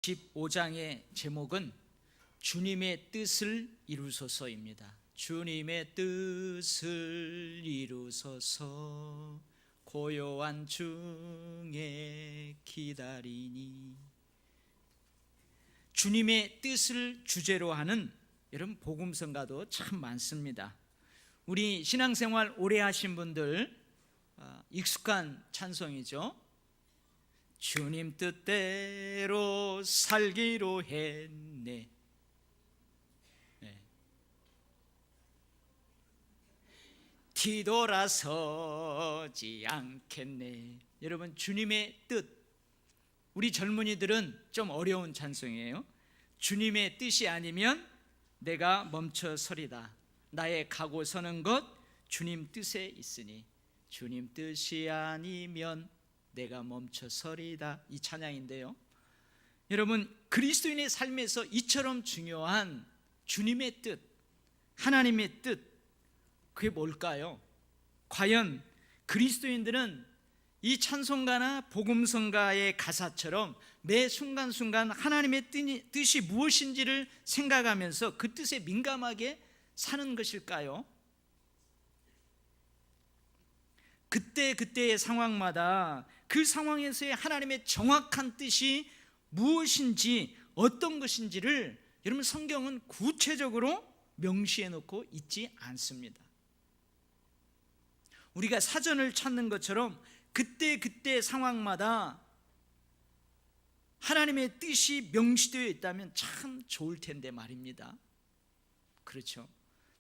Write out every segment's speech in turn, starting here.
15장의 제목은 주님의 뜻을 이루소서입니다. 주님의 뜻을 이루소서 고요한 중에 기다리니. 주님의 뜻을 주제로 하는 여러분 복음성가도 참 많습니다. 우리 신앙생활 오래 하신 분들 익숙한 찬송이죠. 주님 뜻대로 살기로 했네. 뒤돌아서지 않겠네. 여러분, 주님의 뜻, 우리 젊은이들은 좀 어려운 찬송이에요. 주님의 뜻이 아니면 내가 멈춰서리다. 나의 가고 서는 것 주님 뜻에 있으니 주님 뜻이 아니면 내가 멈춰서리다. 이 찬양인데요, 여러분, 그리스도인의 삶에서 이처럼 중요한 주님의 뜻, 하나님의 뜻, 그게 뭘까요? 과연 그리스도인들은 이 찬송가나 복음성가의 가사처럼 매 순간순간 하나님의 뜻이 무엇인지를 생각하면서 그 뜻에 민감하게 사는 것일까요? 그때그때의 상황마다 그 상황에서의 하나님의 정확한 뜻이 무엇인지, 어떤 것인지를 여러분, 성경은 구체적으로 명시해 놓고 있지 않습니다. 우리가 사전을 찾는 것처럼 그때 상황마다 하나님의 뜻이 명시되어 있다면 참 좋을 텐데 말입니다. 그렇죠?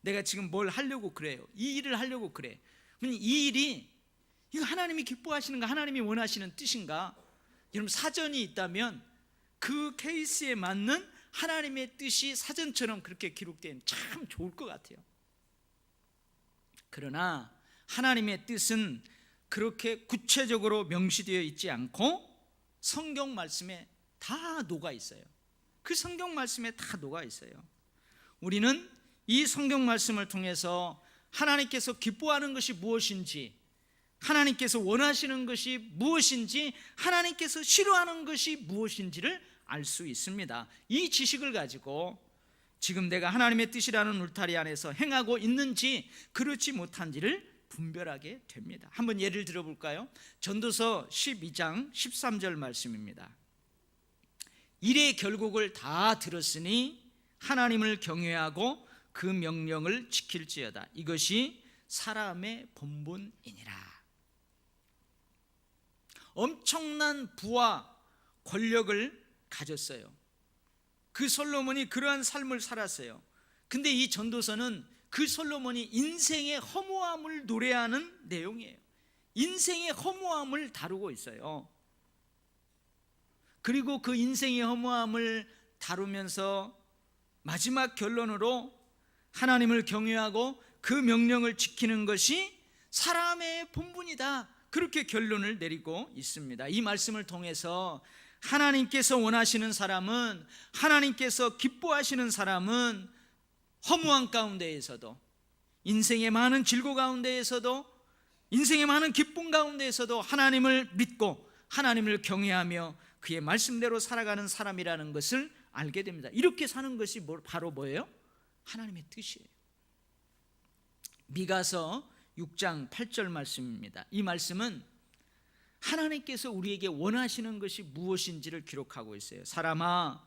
내가 지금 뭘 하려고 그래요? 이 일을 하려고 그래. 이 일이 이거 하나님이 기뻐하시는가, 하나님이 원하시는 뜻인가? 여러분, 사전이 있다면 그 케이스에 맞는 하나님의 뜻이 사전처럼 그렇게 기록되면 참 좋을 것 같아요. 그러나 하나님의 뜻은 그렇게 구체적으로 명시되어 있지 않고 성경 말씀에 다 녹아 있어요. 그 성경 말씀에 다 녹아 있어요. 우리는 이 성경 말씀을 통해서 하나님께서 기뻐하는 것이 무엇인지, 하나님께서 원하시는 것이 무엇인지, 하나님께서 싫어하는 것이 무엇인지를 알 수 있습니다. 이 지식을 가지고 지금 내가 하나님의 뜻이라는 울타리 안에서 행하고 있는지 그렇지 못한지를 분별하게 됩니다. 한번 예를 들어볼까요? 전도서 12장 13절 말씀입니다. 일의 결국을 다 들었으니 하나님을 경외하고 그 명령을 지킬지어다. 이것이 사람의 본분이니라. 엄청난 부와 권력을 가졌어요. 그 솔로몬이 그러한 삶을 살았어요. 근데 이 전도서는 그 솔로몬이 인생의 허무함을 노래하는 내용이에요. 인생의 허무함을 다루고 있어요. 그리고 그 인생의 허무함을 다루면서 마지막 결론으로 하나님을 경외하고 그 명령을 지키는 것이 사람의 본분이다, 그렇게 결론을 내리고 있습니다. 이 말씀을 통해서 하나님께서 원하시는 사람은, 하나님께서 기뻐하시는 사람은 허무한 가운데에서도, 인생의 많은 질고 가운데에서도, 인생의 많은 기쁨 가운데에서도 하나님을 믿고 하나님을 경외하며 그의 말씀대로 살아가는 사람이라는 것을 알게 됩니다. 이렇게 사는 것이 바로 뭐예요? 하나님의 뜻이에요. 미가서 6장 8절 말씀입니다. 이 말씀은 하나님께서 우리에게 원하시는 것이 무엇인지를 기록하고 있어요. 사람아,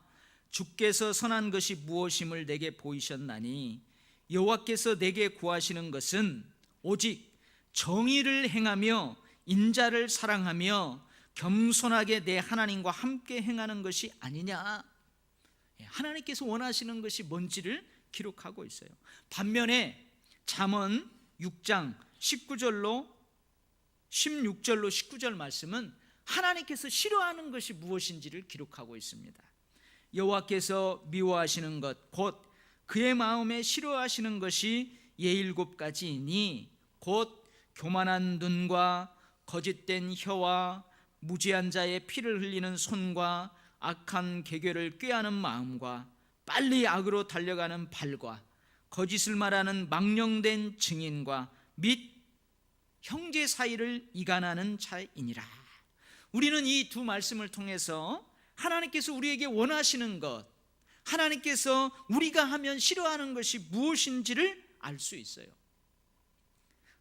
주께서 선한 것이 무엇임을 내게 보이셨나니 여호와께서 내게 구하시는 것은 오직 정의를 행하며 인자를 사랑하며 겸손하게 내 하나님과 함께 행하는 것이 아니냐. 하나님께서 원하시는 것이 뭔지를 기록하고 있어요. 반면에 잠언 6장 16절로 19절 말씀은 하나님께서 싫어하는 것이 무엇인지를 기록하고 있습니다. 여호와께서 미워하시는 것 곧 그의 마음에 싫어하시는 것이 7가지이니 곧 교만한 눈과 거짓된 혀와 무지한 자의 피를 흘리는 손과 악한 계교를 꾀하는 마음과 빨리 악으로 달려가는 발과 거짓을 말하는 망령된 증인과 및 형제 사이를 이간하는 자이니라. 우리는 이 두 말씀을 통해서 하나님께서 우리에게 원하시는 것, 하나님께서 우리가 하면 싫어하는 것이 무엇인지를 알 수 있어요.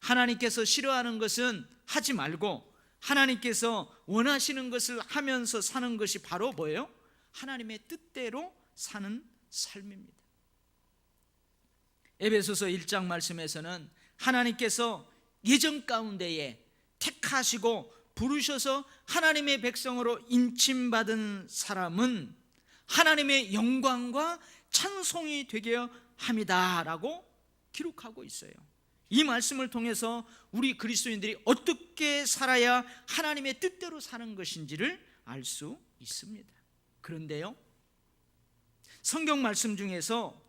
하나님께서 싫어하는 것은 하지 말고 하나님께서 원하시는 것을 하면서 사는 것이 바로 뭐예요? 하나님의 뜻대로 사는 삶입니다. 에베소서 1장 말씀에서는 하나님께서 예정 가운데에 택하시고 부르셔서 하나님의 백성으로 인침받은 사람은 하나님의 영광과 찬송이 되게 함이다 라고 기록하고 있어요. 이 말씀을 통해서 우리 그리스도인들이 어떻게 살아야 하나님의 뜻대로 사는 것인지를 알 수 있습니다. 그런데요, 성경 말씀 중에서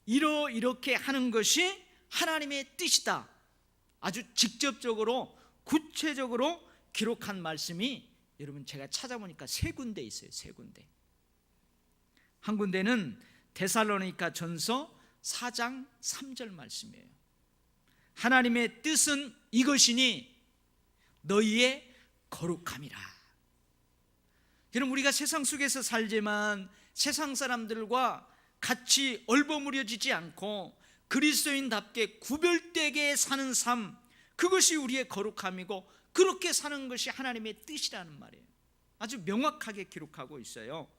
이렇게 하는 것이 하나님의 뜻이다, 아주 직접적으로 구체적으로 기록한 말씀이 여러분 제가 찾아보니까 3군데 있어요. 3군데. 한 군데는 데살로니가 전서 4장 3절 말씀이에요. 하나님의 뜻은 이것이니 너희의 거룩함이라. 여러분, 우리가 세상 속에서 살지만 세상 사람들과 같이 얼버무려지지 않고 그리스도인답게 구별되게 사는 삶, 그것이 우리의 거룩함이고 그렇게 사는 것이 하나님의 뜻이라는 말이에요. 아주 명확하게 기록하고 있어요.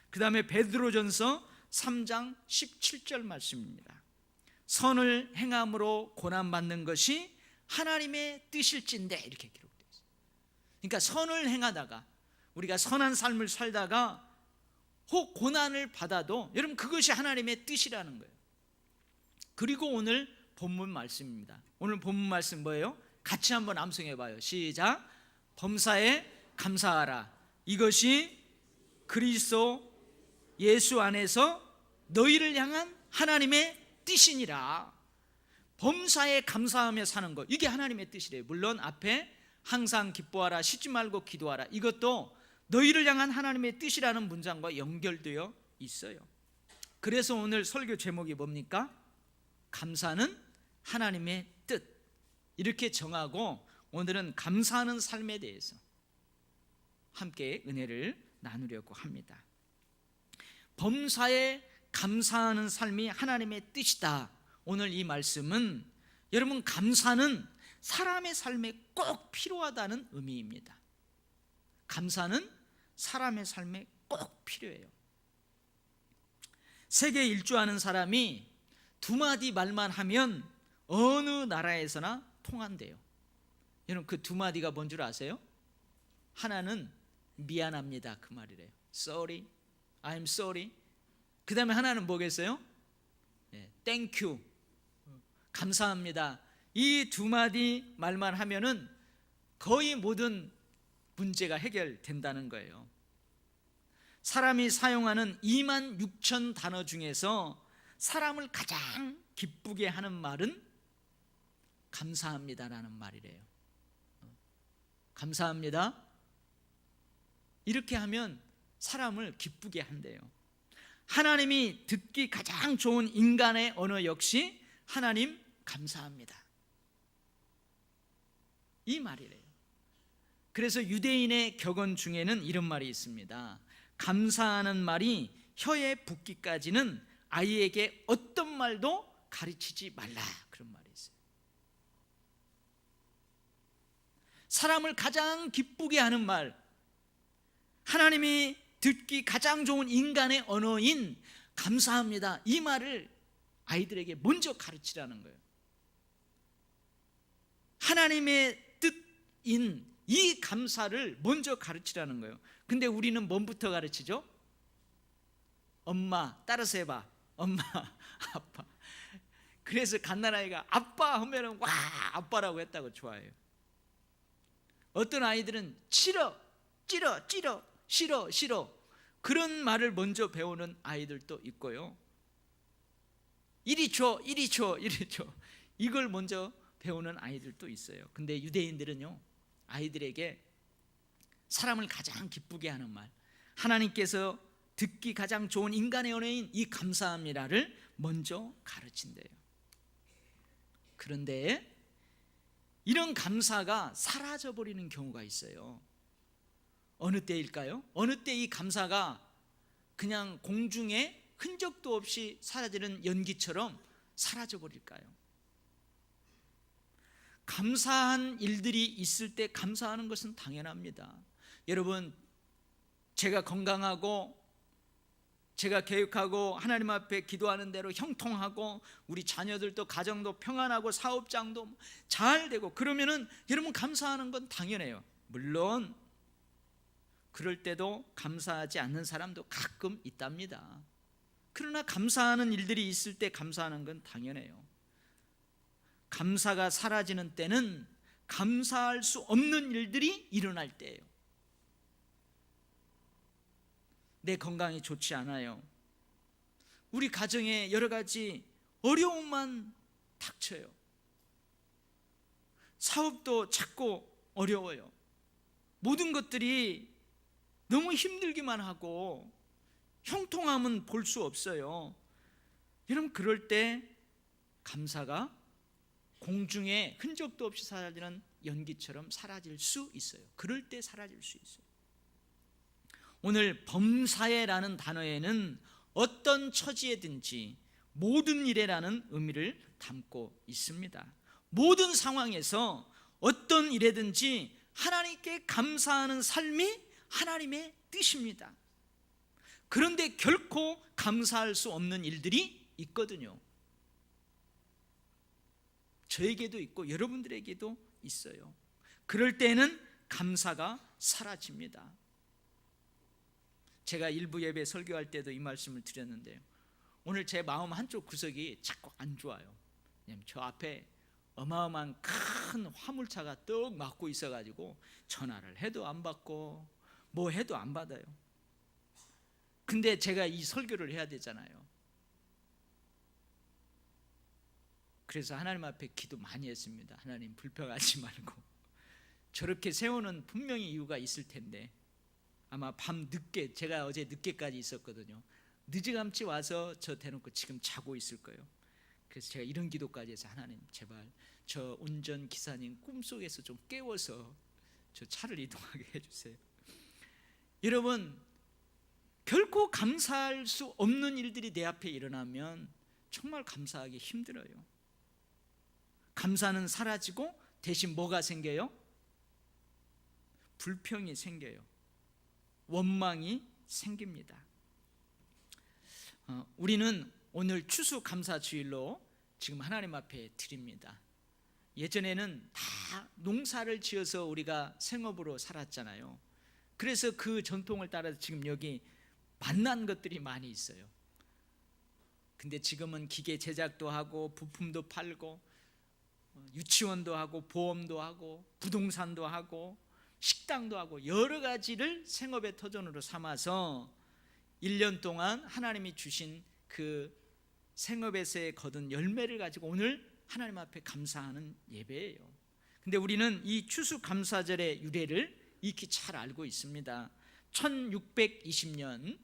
그 다음에 베드로전서 3장 17절 말씀입니다. 선을 행함으로 고난받는 것이 하나님의 뜻일진데, 이렇게 기록되어 있어요. 그러니까 선을 행하다가 우리가 선한 삶을 살다가 혹 고난을 받아도 여러분 그것이 하나님의 뜻이라는 거예요. 그리고 오늘 본문 말씀입니다. 오늘 본문 말씀 뭐예요? 같이 한번 암송해 봐요. 시작. 범사에 감사하라. 이것이 그리스도 예수 안에서 너희를 향한 하나님의 뜻이니라. 범사에 감사하며 사는 것, 이게 하나님의 뜻이래요. 물론 앞에 항상 기뻐하라, 쉬지 말고 기도하라, 이것도 너희를 향한 하나님의 뜻이라는 문장과 연결되어 있어요. 그래서 오늘 설교 제목이 뭡니까? 감사는 하나님의 뜻, 이렇게 정하고 오늘은 감사하는 삶에 대해서 함께 은혜를 나누려고 합니다. 범사에 감사하는 삶이 하나님의 뜻이다. 오늘 이 말씀은 여러분, 감사는 사람의 삶에 꼭 필요하다는 의미입니다. 감사는 사람의 삶에 꼭 필요해요. 세계 일주하는 사람이 2마디 말만 하면 어느 나라에서나 통한대요. 여러분, 그 2마디가 뭔 줄 아세요? 하나는 미안합니다, 그 말이래요. Sorry, I'm sorry. 그 다음에 하나는 뭐겠어요? Thank you, 감사합니다. 이 2마디 말만 하면은 거의 모든 문제가 해결된다는 거예요. 사람이 사용하는 26,000 단어 중에서 사람을 가장 기쁘게 하는 말은 감사합니다라는 말이래요. 감사합니다, 이렇게 하면 사람을 기쁘게 한대요. 하나님이 듣기 가장 좋은 인간의 언어 역시 하나님 감사합니다, 이 말이래요. 그래서 유대인의 격언 중에는 이런 말이 있습니다. 감사하는 말이 혀에 붙기까지는 아이에게 어떤 말도 가르치지 말라, 그런 말이 있어요. 사람을 가장 기쁘게 하는 말, 하나님이 듣기 가장 좋은 인간의 언어인 감사합니다, 이 말을 아이들에게 먼저 가르치라는 거예요. 하나님의 뜻인 이 감사를 먼저 가르치라는 거예요. 근데 우리는 뭐부터 가르치죠? 엄마, 따라서 해봐. 엄마, 아빠. 그래서 갓난아이가 아빠 하면은 와, 아빠라고 했다고 좋아해요. 어떤 아이들은 싫어, 싫어, 그런 말을 먼저 배우는 아이들도 있고요. 이리 줘, 이걸 먼저 배우는 아이들도 있어요. 근데 유대인들은요, 아이들에게 사람을 가장 기쁘게 하는 말, 하나님께서 듣기 가장 좋은 인간의 언어인 이 감사합니다를 먼저 가르친대요. 그런데 이런 감사가 사라져버리는 경우가 있어요. 어느 때일까요? 어느 때 이 감사가 그냥 공중에 흔적도 없이 사라지는 연기처럼 사라져 버릴까요? 감사한 일들이 있을 때 감사하는 것은 당연합니다. 여러분, 제가 건강하고 제가 계획하고 하나님 앞에 기도하는 대로 형통하고 우리 자녀들도 가정도 평안하고 사업장도 잘 되고 그러면은 여러분 감사하는 건 당연해요. 물론 그럴 때도 감사하지 않는 사람도 가끔 있답니다. 그러나 감사하는 일들이 있을 때 감사하는 건 당연해요. 감사가 사라지는 때는 감사할 수 없는 일들이 일어날 때예요. 내 건강이 좋지 않아요. 우리 가정에 여러 가지 어려움만 닥쳐요. 사업도 자꾸 어려워요. 모든 것들이 너무 힘들기만 하고 형통함은 볼 수 없어요. 여러분, 그럴 때 감사가 공중에 흔적도 없이 사라지는 연기처럼 사라질 수 있어요. 그럴 때 사라질 수 있어요. 오늘 범사에라는 단어에는 어떤 처지에든지 모든 일에라는 의미를 담고 있습니다. 모든 상황에서 어떤 일에든지 하나님께 감사하는 삶이 하나님의 뜻입니다. 그런데 결코 감사할 수 없는 일들이 있거든요. 저에게도 있고 여러분들에게도 있어요. 그럴 때는 감사가 사라집니다. 제가 일부 예배 설교할 때도 이 말씀을 드렸는데요, 오늘 제 마음 한쪽 구석이 자꾸 안 좋아요. 왜냐하면 저 앞에 어마어마한 큰 화물차가 떡 막고 있어가지고 전화를 해도 안 받고 뭐 해도 안 받아요. 근데 제가 이 설교를 해야 되잖아요. 그래서 하나님 앞에 기도 많이 했습니다. 하나님, 불평하지 말고 저렇게 세우는 분명히 이유가 있을 텐데, 아마 밤 늦게, 제가 어제 늦게까지 있었거든요. 늦어감치 와서 저 대놓고 지금 자고 있을 거예요. 그래서 제가 이런 기도까지 해서, 하나님 제발 저 운전 기사님 꿈속에서 좀 깨워서 저 차를 이동하게 해주세요. 여러분, 결코 감사할 수 없는 일들이 내 앞에 일어나면 정말 감사하기 힘들어요. 감사는 사라지고 대신 뭐가 생겨요? 불평이 생겨요. 원망이 생깁니다. 우리는 오늘 추수감사주일로 지금 하나님 앞에 드립니다. 예전에는 다 농사를 지어서 우리가 생업으로 살았잖아요. 그래서 그 전통을 따라서 지금 여기 만난 것들이 많이 있어요. 근데 지금은 기계 제작도 하고 부품도 팔고 유치원도 하고 보험도 하고 부동산도 하고 식당도 하고 여러 가지를 생업의 터전으로 삼아서 1년 동안 하나님이 주신 그 생업에서의 거둔 열매를 가지고 오늘 하나님 앞에 감사하는 예배예요. 근데 우리는 이 추수감사절의 유래를 익히 잘 알고 있습니다. 1620년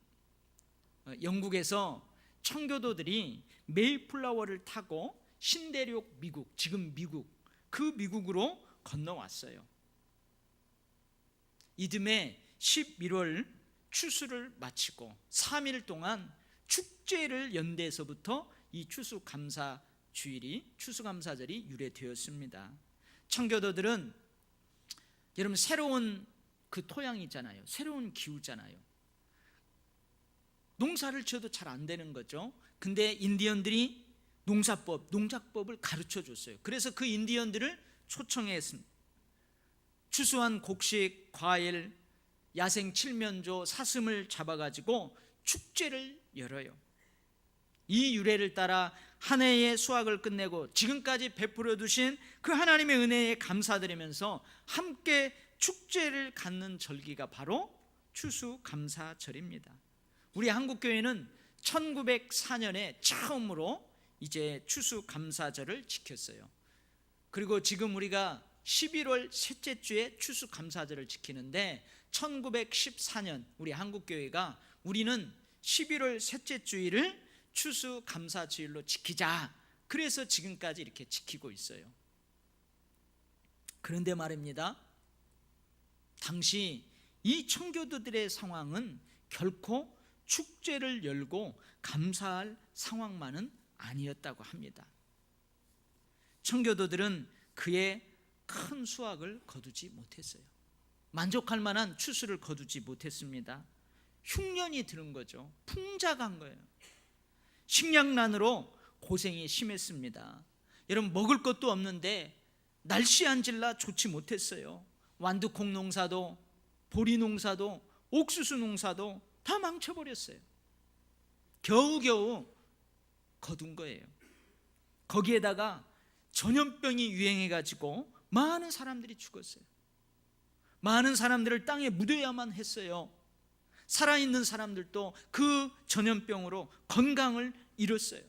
영국에서 청교도들이 메이플라워를 타고 신대륙 미국, 지금 미국, 그 미국으로 건너왔어요. 이듬해 11월 추수를 마치고 3일 동안 축제를 연대에서부터 이 추수감사절이 유래되었습니다. 청교도들은 여러분 새로운 그 토양이잖아요. 새로운 기후잖아요. 농사를 지어도 잘 안 되는 거죠. 근데 인디언들이 농작법을 가르쳐 줬어요. 그래서 그 인디언들을 초청했습니다. 추수한 곡식, 과일, 야생 칠면조, 사슴을 잡아가지고 축제를 열어요. 이 유래를 따라 한 해의 수확을 끝내고 지금까지 베풀어 두신 그 하나님의 은혜에 감사드리면서 함께 축제를 갖는 절기가 바로 추수감사절입니다. 우리 한국교회는 1904년에 처음으로 이제 추수감사절을 지켰어요. 그리고 지금 우리가 11월 셋째 주에 추수감사절을 지키는데 1914년 우리 한국교회가 우리는 11월 셋째 주일을 추수감사주일로 지키자, 그래서 지금까지 이렇게 지키고 있어요. 그런데 말입니다, 당시 이 청교도들의 상황은 결코 축제를 열고 감사할 상황만은 아니었다고 합니다. 청교도들은 그의 큰 수확을 거두지 못했어요. 만족할 만한 추수를 거두지 못했습니다. 흉년이 들은 거죠. 풍작한 거예요. 식량난으로 고생이 심했습니다. 여러분, 먹을 것도 없는데 날씨 안질라 좋지 못했어요. 완두콩 농사도, 보리 농사도, 옥수수 농사도 다 망쳐버렸어요. 겨우겨우 거둔 거예요. 거기에다가 전염병이 유행해가지고 많은 사람들이 죽었어요. 많은 사람들을 땅에 묻어야만 했어요. 살아있는 사람들도 그 전염병으로 건강을 잃었어요.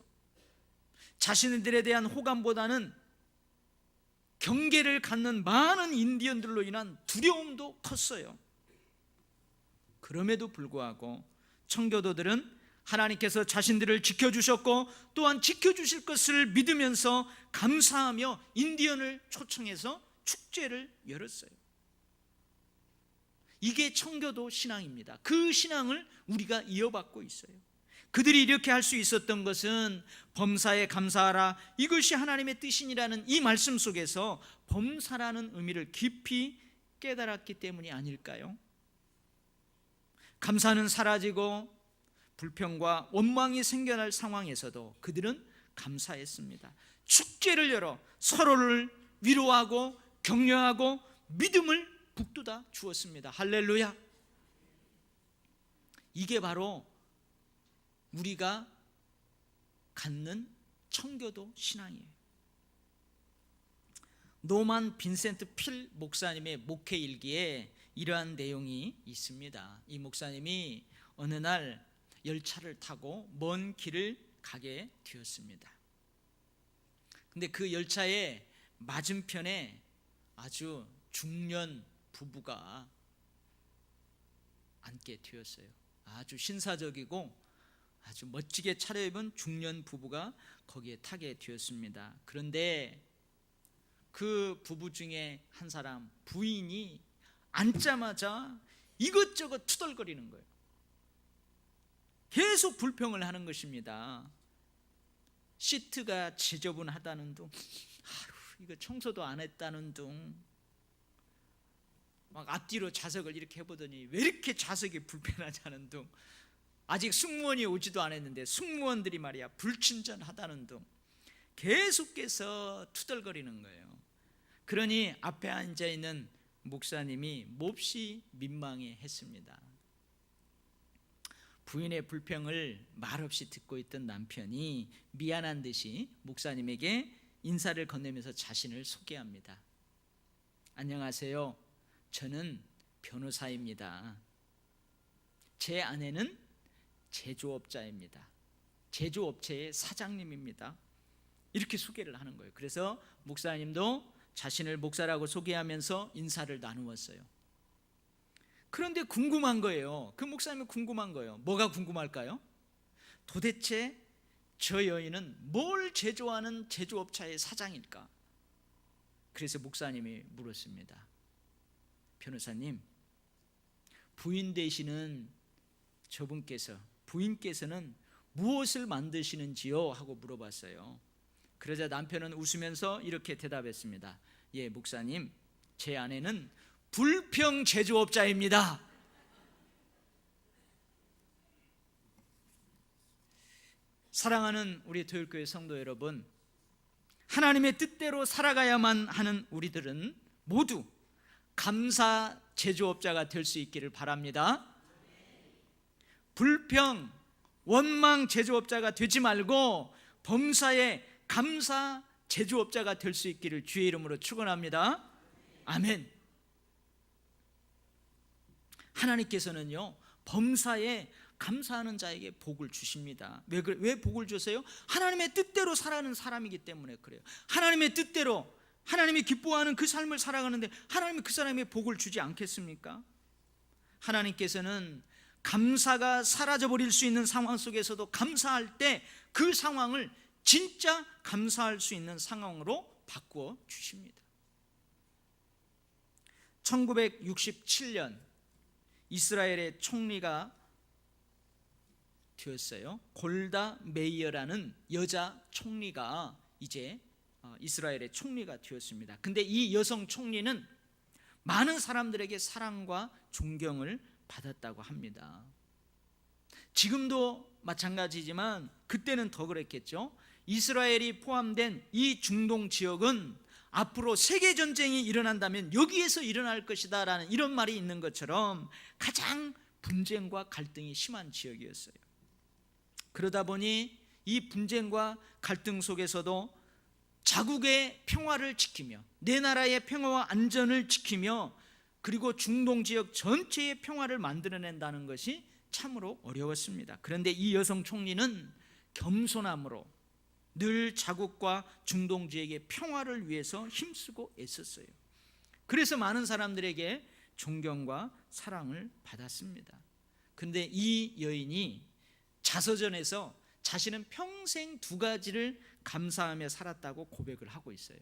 자신들에 대한 호감보다는 경계를 갖는 많은 인디언들로 인한 두려움도 컸어요. 그럼에도 불구하고 청교도들은 하나님께서 자신들을 지켜주셨고 또한 지켜주실 것을 믿으면서 감사하며 인디언을 초청해서 축제를 열었어요. 이게 청교도 신앙입니다. 그 신앙을 우리가 이어받고 있어요. 그들이 이렇게 할 수 있었던 것은 범사에 감사하라, 이것이 하나님의 뜻이니라는 이 말씀 속에서 범사라는 의미를 깊이 깨달았기 때문이 아닐까요? 감사는 사라지고 불평과 원망이 생겨날 상황에서도 그들은 감사했습니다. 축제를 열어 서로를 위로하고 격려하고 믿음을 북돋아 주었습니다. 할렐루야. 이게 바로 우리가 갖는 청교도 신앙이에요. 노만 빈센트 필 목사님의 목회 일기에 이러한 내용이 있습니다. 이 목사님이 어느 날 열차를 타고 먼 길을 가게 되었습니다. 근데 그 열차의 맞은편에 아주 중년 부부가 앉게 되었어요. 아주 신사적이고 아주 멋지게 차려입은 중년 부부가 거기에 타게 되었습니다. 그런데 그 부부 중에 한 사람 부인이 앉자마자 이것저것 투덜거리는 거예요. 계속 불평을 하는 것입니다. 시트가 지저분하다는 둥, 이거 청소도 안 했다는 둥, 막 앞뒤로 좌석을 이렇게 해보더니 왜 이렇게 좌석이 불편하자는 둥, 아직 승무원이 오지도 않았는데 승무원들이 말이야 불친절하다는 둥, 계속해서 투덜거리는 거예요. 그러니 앞에 앉아있는 목사님이 몹시 민망해했습니다. 부인의 불평을 말없이 듣고 있던 남편이 미안한 듯이 목사님에게 인사를 건네면서 자신을 소개합니다. 안녕하세요. 저는 변호사입니다. 제 아내는 제조업자입니다. 제조업체의 사장님입니다. 이렇게 소개를 하는 거예요. 그래서 목사님도 자신을 목사라고 소개하면서 인사를 나누었어요. 그런데 궁금한 거예요. 그 목사님이 궁금한 거예요. 뭐가 궁금할까요? 도대체 저 여인은 뭘 제조하는 제조업체의 사장일까? 그래서 목사님이 물었습니다. 변호사님, 부인 되시는 부인께서는 무엇을 만드시는지요? 하고 물어봤어요. 그러자 남편은 웃으면서 이렇게 대답했습니다. 예, 목사님, 제 아내는 불평 제조업자입니다. 사랑하는 우리 토요일교회 성도 여러분, 하나님의 뜻대로 살아가야만 하는 우리들은 모두 감사 제조업자가 될 수 있기를 바랍니다. 불평, 원망 제조업자가 되지 말고 범사의 감사 제조업자가 될 수 있기를 주의 이름으로 축원합니다. 아멘. 하나님께서는요, 범사에 감사하는 자에게 복을 주십니다. 왜 복을 주세요? 하나님의 뜻대로 살아가는 사람이기 때문에 그래요. 하나님의 뜻대로 하나님이 기뻐하는 그 삶을 살아가는데 하나님이 그 사람에게 복을 주지 않겠습니까? 하나님께서는 감사가 사라져버릴 수 있는 상황 속에서도 감사할 때 그 상황을 진짜 감사할 수 있는 상황으로 바꾸어 주십니다. 1967년 이스라엘의 총리가 되었어요. 골다 메이어라는 여자 총리가 이제 이스라엘의 총리가 되었습니다. 근데 이 여성 총리는 많은 사람들에게 사랑과 존경을 받았다고 합니다. 지금도 마찬가지지만 그때는 더 그랬겠죠. 이스라엘이 포함된 이 중동 지역은 앞으로 세계전쟁이 일어난다면 여기에서 일어날 것이다 라는 이런 말이 있는 것처럼 가장 분쟁과 갈등이 심한 지역이었어요. 그러다 보니 이 분쟁과 갈등 속에서도 자국의 평화를 지키며 내 나라의 평화와 안전을 지키며 그리고 중동 지역 전체의 평화를 만들어낸다는 것이 참으로 어려웠습니다. 그런데 이 여성 총리는 겸손함으로 늘 자국과 중동 지역의 평화를 위해서 힘쓰고 애썼어요. 그래서 많은 사람들에게 존경과 사랑을 받았습니다. 그런데 이 여인이 자서전에서 자신은 평생 두 가지를 감사하며 살았다고 고백을 하고 있어요.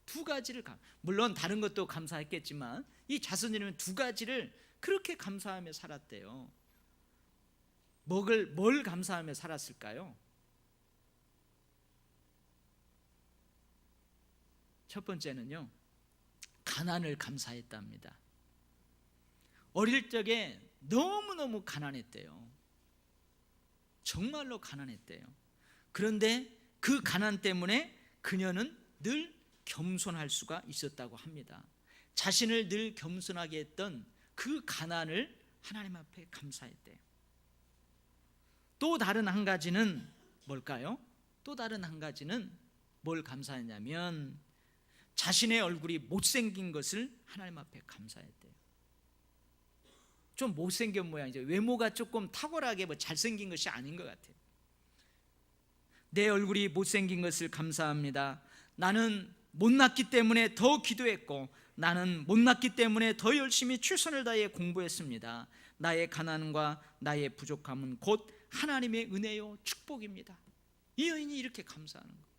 두 가지를, 물론 다른 것도 감사했겠지만 이 자서전에는 두 가지를 그렇게 감사하며 살았대요. 뭘 감사하며 살았을까요? 첫 번째는요, 가난을 감사했답니다. 어릴 적에 너무너무 가난했대요. 정말로 가난했대요. 그런데 그 가난 때문에 그녀는 늘 겸손할 수가 있었다고 합니다. 자신을 늘 겸손하게 했던 그 가난을 하나님 앞에 감사했대요. 또 다른 한 가지는 뭘까요? 또 다른 한 가지는 뭘 감사했냐면 자신의 얼굴이 못생긴 것을 하나님 앞에 감사했대요. 좀 못생긴 모양이죠. 외모가 조금 탁월하게 잘생긴 것이 아닌 것 같아요. 내 얼굴이 못생긴 것을 감사합니다. 나는 못났기 때문에 더 기도했고 나는 못났기 때문에 더 열심히 최선을 다해 공부했습니다. 나의 가난과 나의 부족함은 곧 하나님의 은혜요 축복입니다. 이 여인이 이렇게 감사하는 거예요.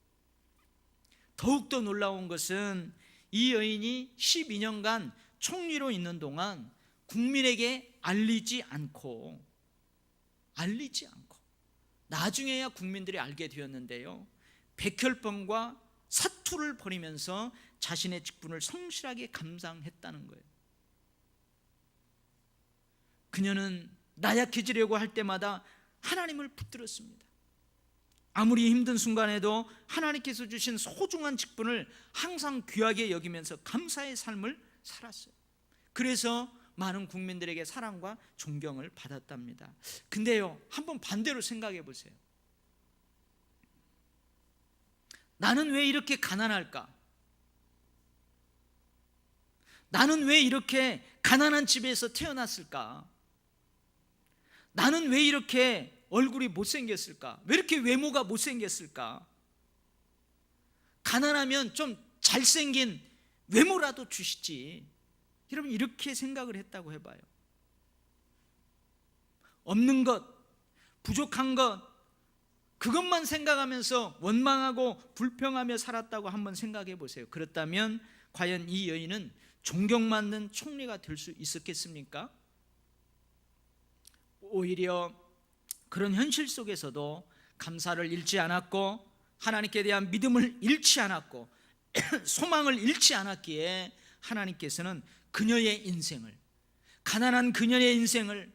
더욱더 놀라운 것은 이 여인이 12년간 총리로 있는 동안 국민에게 알리지 않고 나중에야 국민들이 알게 되었는데요, 백혈병과 사투를 벌이면서 자신의 직분을 성실하게 감당했다는 거예요. 그녀는 나약해지려고 할 때마다 하나님을 붙들었습니다. 아무리 힘든 순간에도 하나님께서 주신 소중한 직분을 항상 귀하게 여기면서 감사의 삶을 살았어요. 그래서 많은 국민들에게 사랑과 존경을 받았답니다. 근데요, 한번 반대로 생각해 보세요. 나는 왜 이렇게 가난할까? 나는 왜 이렇게 가난한 집에서 태어났을까? 나는 왜 이렇게 얼굴이 못생겼을까? 왜 이렇게 외모가 못생겼을까? 가난하면 좀 잘생긴 외모라도 주시지. 여러분, 이렇게 생각을 했다고 해봐요. 없는 것, 부족한 것, 그것만 생각하면서 원망하고 불평하며 살았다고 한번 생각해 보세요. 그렇다면 과연 이 여인은 존경받는 총리가 될 수 있었겠습니까? 오히려 그런 현실 속에서도 감사를 잃지 않았고 하나님께 대한 믿음을 잃지 않았고 소망을 잃지 않았기에 하나님께서는 그녀의 인생을, 가난한 그녀의 인생을,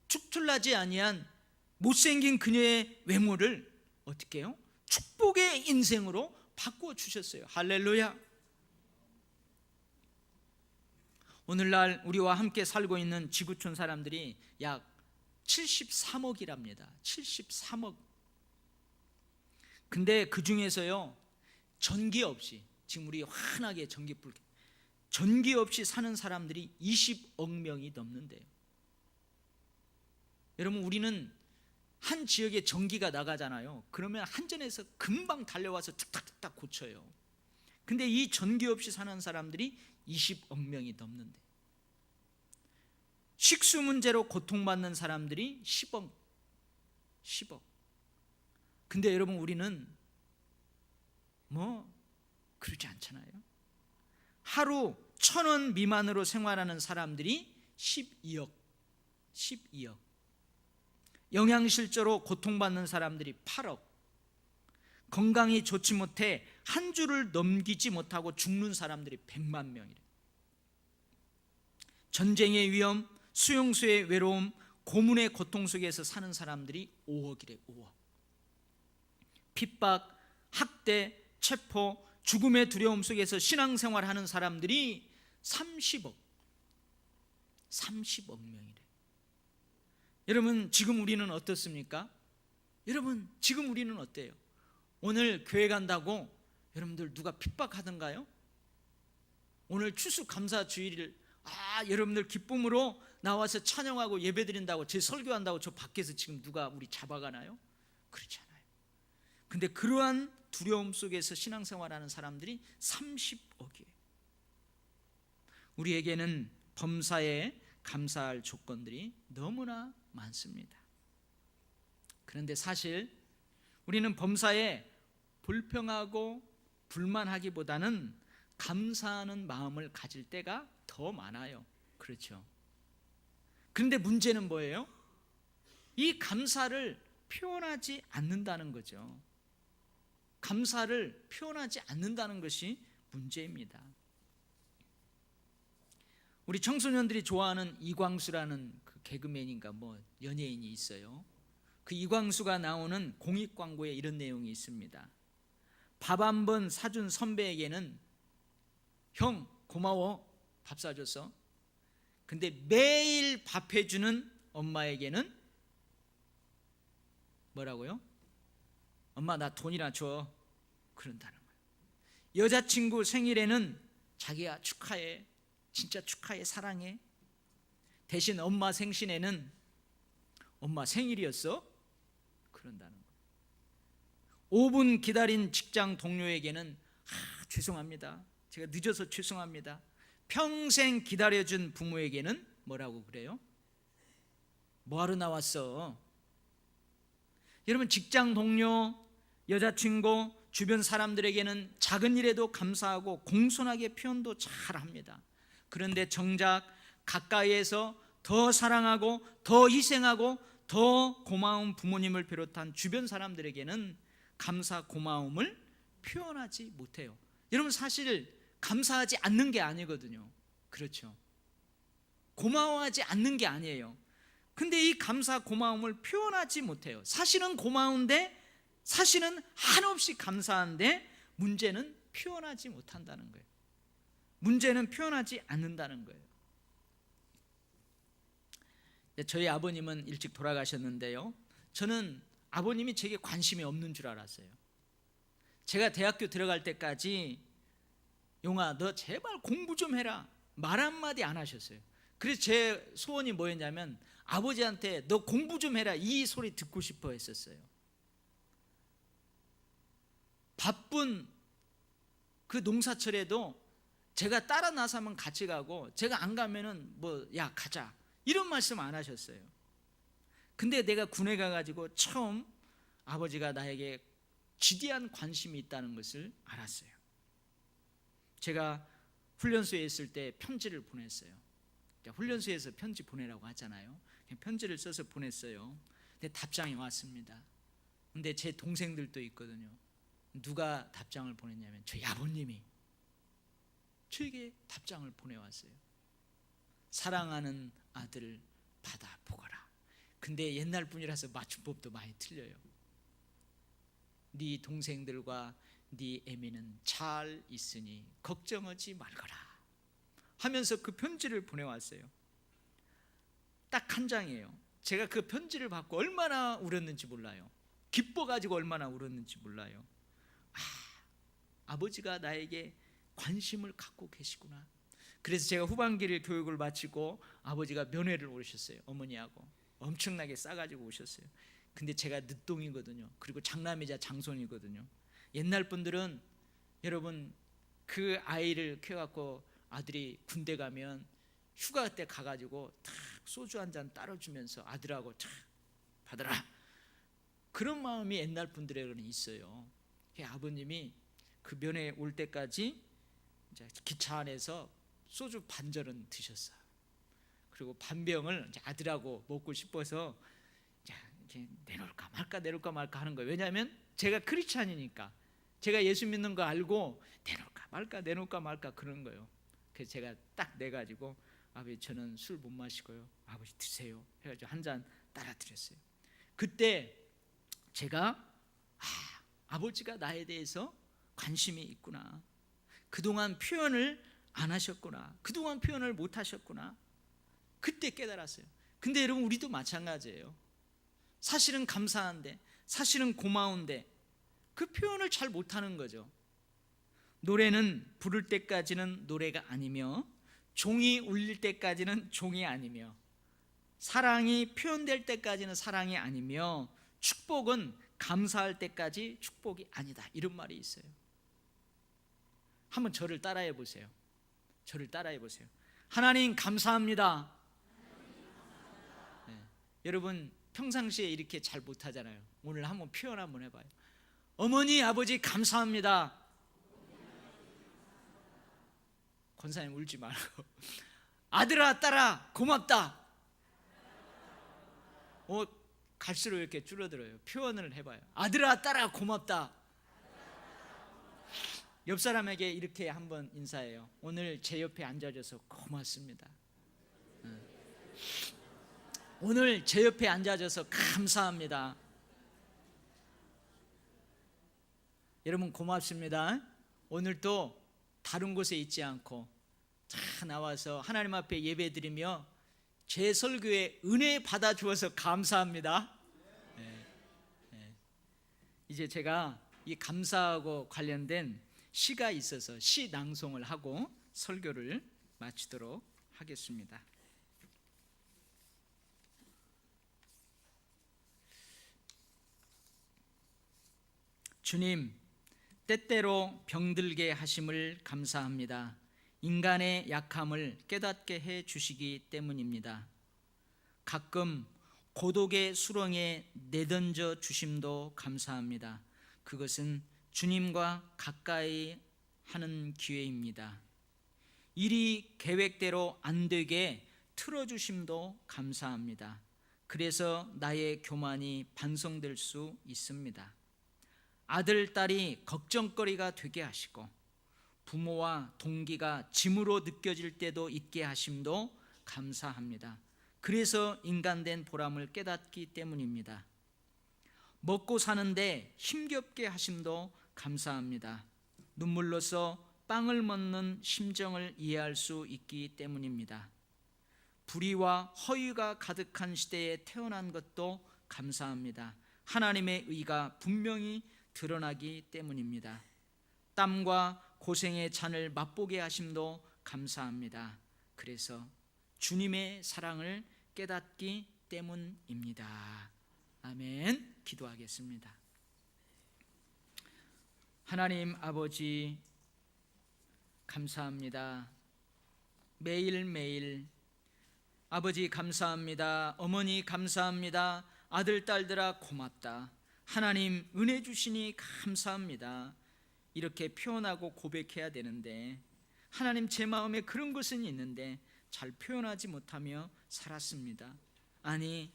축출나지 아니한 못생긴 그녀의 외모를 어떻게 해요? 축복의 인생으로 바꾸어 주셨어요. 할렐루야. 오늘날 우리와 함께 살고 있는 지구촌 사람들이 약 73억이랍니다. 73억. 근데 그 중에서요, 전기 없이, 지금 우리 환하게 전기 없이 사는 사람들이 20억 명이 넘는데요. 여러분, 우리는 한 지역에 전기가 나가잖아요. 그러면 한전에서 금방 달려와서 툭탁툭탁 고쳐요. 근데 이 전기 없이 사는 사람들이 20억 명이 넘는데, 식수 문제로 고통받는 사람들이 10억. 근데 여러분, 우리는 그러지 않잖아요. 하루 1,000원 미만으로 생활하는 사람들이 12억. 영양실조로 고통받는 사람들이 8억. 건강이 좋지 못해 한 주를 넘기지 못하고 죽는 사람들이 100만 명이래. 전쟁의 위험, 수용소의 외로움, 고문의 고통 속에서 사는 사람들이 5억이래. 5억. 핍박, 학대, 체포, 죽음의 두려움 속에서 신앙생활하는 사람들이 30억 명이래. 여러분, 지금 우리는 어떻습니까? 여러분, 지금 우리는 어때요? 오늘 교회 간다고 여러분들 누가 핍박하던가요? 오늘 추수감사주일을 여러분들 기쁨으로 나와서 찬양하고 예배드린다고, 제 설교한다고 저 밖에서 지금 누가 우리 잡아가나요? 그렇지 않아요. 근데 그러한 두려움 속에서 신앙생활하는 사람들이 30억이에요. 우리에게는 범사에 감사할 조건들이 너무나 많습니다. 그런데 사실 우리는 범사에 불평하고 불만하기보다는 감사하는 마음을 가질 때가 더 많아요. 그렇죠? 그런데 문제는 뭐예요? 이 감사를 표현하지 않는다는 거죠. 감사를 표현하지 않는다는 것이 문제입니다. 우리 청소년들이 좋아하는 이광수라는 그 개그맨인가 연예인이 있어요. 그 이광수가 나오는 공익 광고에 이런 내용이 있습니다. 밥 한 번 사준 선배에게는 형 고마워, 밥 사줘서. 근데 매일 밥 해주는 엄마에게는 뭐라고요? 엄마 나 돈이나 줘, 그런다는 거예요. 여자친구 생일에는 자기야 축하해, 진짜 축하해, 사랑해. 대신 엄마 생신에는 엄마 생일이었어? 그런다는 거예요. 5분 기다린 직장 동료에게는 죄송합니다, 제가 늦어서 죄송합니다. 평생 기다려준 부모에게는 뭐라고 그래요? 뭐하러 나왔어? 여러분, 직장 동료, 여자친구, 주변 사람들에게는 작은 일에도 감사하고 공손하게 표현도 잘합니다. 그런데 정작 가까이에서 더 사랑하고 더 희생하고 더 고마운 부모님을 비롯한 주변 사람들에게는 감사, 고마움을 표현하지 못해요. 여러분, 사실 감사하지 않는 게 아니거든요. 그렇죠? 고마워하지 않는 게 아니에요. 근데 이 감사, 고마움을 표현하지 못해요. 사실은 고마운데, 사실은 한없이 감사한데, 문제는 표현하지 못한다는 거예요. 문제는 표현하지 않는다는 거예요. 저희 아버님은 일찍 돌아가셨는데요, 저는 아버님이 제게 관심이 없는 줄 알았어요. 제가 대학교 들어갈 때까지 용아 너 제발 공부 좀 해라, 말 한마디 안 하셨어요. 그래서 제 소원이 뭐였냐면 아버지한테 너 공부 좀 해라, 이 소리 듣고 싶어 했었어요. 바쁜 그 농사철에도 제가 따라 나서면 같이 가고, 제가 안 가면은 야 가자, 이런 말씀 안 하셨어요. 근데 내가 군에 가가지고 처음 아버지가 나에게 지대한 관심이 있다는 것을 알았어요. 제가 훈련소에 있을 때 편지를 보냈어요. 훈련소에서 편지 보내라고 하잖아요. 편지를 써서 보냈어요. 근데 답장이 왔습니다. 근데 제 동생들도 있거든요. 누가 답장을 보냈냐면 저희 아버님이 저에게 답장을 보내왔어요. 사랑하는 아들 받아 보거라. 근데 옛날 분이라서 맞춤법도 많이 틀려요. 네 동생들과 네 애미는 잘 있으니 걱정하지 말거라 하면서 그 편지를 보내왔어요. 딱 한 장이에요. 제가 그 편지를 받고 얼마나 울었는지 몰라요. 기뻐가지고 얼마나 울었는지 몰라요. 아버지가 나에게 관심을 갖고 계시구나. 그래서 제가 후반기를 교육을 마치고 아버지가 면회를 오셨어요. 어머니하고 엄청나게 싸가지고 오셨어요. 근데 제가 늦동이거든요. 그리고 장남이자 장손이거든요. 옛날 분들은 여러분 그 아이를 키워갖고 아들이 군대 가면 휴가 때 가가지고 탁 소주 한 잔 따라주면서 아들하고 탁 받아라, 그런 마음이 옛날 분들에게는 있어요. 아버님이 그 면회 올 때까지 이제 기차 안에서 소주 반절은 드셨어요. 그리고 반병을 이제 아들하고 먹고 싶어서 이렇게 내놓을까 말까 하는 거예요. 왜냐하면 제가 크리스찬이니까, 제가 예수 믿는 거 알고 내놓을까 말까 그러는 거예요. 그래서 제가 딱 내가지고 아버지 저는 술 못 마시고요, 아버지 드세요 해가지고 한 잔 따라 드렸어요. 그때 제가 아버지가 나에 대해서 관심이 있구나, 그동안 표현을 안 하셨구나, 그동안 표현을 못 하셨구나, 그때 깨달았어요. 근데 여러분, 우리도 마찬가지예요. 사실은 감사한데, 사실은 고마운데 그 표현을 잘 못하는 거죠. 노래는 부를 때까지는 노래가 아니며, 종이 울릴 때까지는 종이 아니며, 사랑이 표현될 때까지는 사랑이 아니며, 축복은 감사할 때까지 축복이 아니다, 이런 말이 있어요. 한번 저를 따라해 보세요. 하나님 감사합니다. 네. 여러분 평상시에 이렇게 잘 못하잖아요. 오늘 한번 표현 한번 해봐요. 어머니 아버지 감사합니다. 권사님 울지 말고 아들아 딸아 고맙다. 갈수록 이렇게 줄어들어요. 표현을 해봐요. 아들아 딸아 고맙다. 옆 사람에게 이렇게 한번 인사해요. 오늘 제 옆에 앉아줘서 고맙습니다. 오늘 제 옆에 앉아줘서 감사합니다. 여러분 고맙습니다. 오늘도 다른 곳에 있지 않고 다 나와서 하나님 앞에 예배드리며 제 설교에 은혜 받아 주어서 감사합니다. 이제 제가 이 감사하고 관련된 시가 있어서 시 낭송을 하고 설교를 마치도록 하겠습니다. 주님, 때때로 병들게 하심을 감사합니다. 인간의 약함을 깨닫게 해 주시기 때문입니다. 가끔 고독의 수렁에 내던져 주심도 감사합니다. 그것은 주님과 가까이 하는 기회입니다. 일이 계획대로 안 되게 틀어주심도 감사합니다. 그래서 나의 교만이 반성될 수 있습니다. 아들, 딸이 걱정거리가 되게 하시고 부모와 동기가 짐으로 느껴질 때도 있게 하심도 감사합니다. 그래서 인간된 보람을 깨닫기 때문입니다. 먹고 사는데 힘겹게 하심도 감사합니다. 눈물로써 빵을 먹는 심정을 이해할 수 있기 때문입니다. 불의와 허위가 가득한 시대에 태어난 것도 감사합니다. 하나님의 의가 분명히 드러나기 때문입니다. 땀과 고생의 잔을 맛보게 하심도 감사합니다. 그래서 주님의 사랑을 깨닫기 때문입니다. 아멘. 기도하겠습니다. 하나님 아버지 감사합니다. 매일매일 아버지 감사합니다. 어머니 감사합니다. 아들 딸들아 고맙다. 하나님 은혜 주시니 감사합니다. 이렇게 표현하고 고백해야 되는데 하나님 제 마음에 그런 것은 있는데 잘 표현하지 못하며 살았습니다. 아니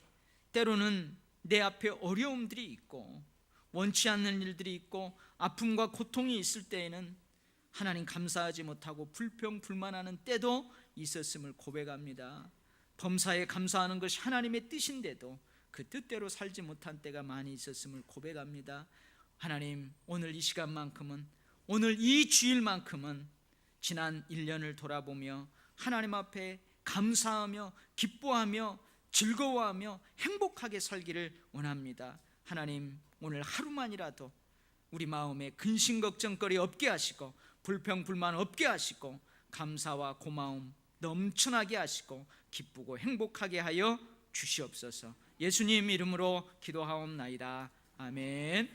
때로는 내 앞에 어려움들이 있고 원치 않는 일들이 있고 아픔과 고통이 있을 때에는 하나님 감사하지 못하고 불평불만하는 때도 있었음을 고백합니다. 범사에 감사하는 것이 하나님의 뜻인데도 그 뜻대로 살지 못한 때가 많이 있었음을 고백합니다. 하나님 오늘 이 시간만큼은, 오늘 이 주일만큼은 지난 1년을 돌아보며 하나님 앞에 감사하며 기뻐하며 즐거워하며 행복하게 살기를 원합니다. 하나님 오늘 하루만이라도 우리 마음에 근심 걱정거리 없게 하시고 불평불만 없게 하시고 감사와 고마움 넘쳐나게 하시고 기쁘고 행복하게 하여 주시옵소서. 예수님 이름으로 기도하옵나이다. 아멘.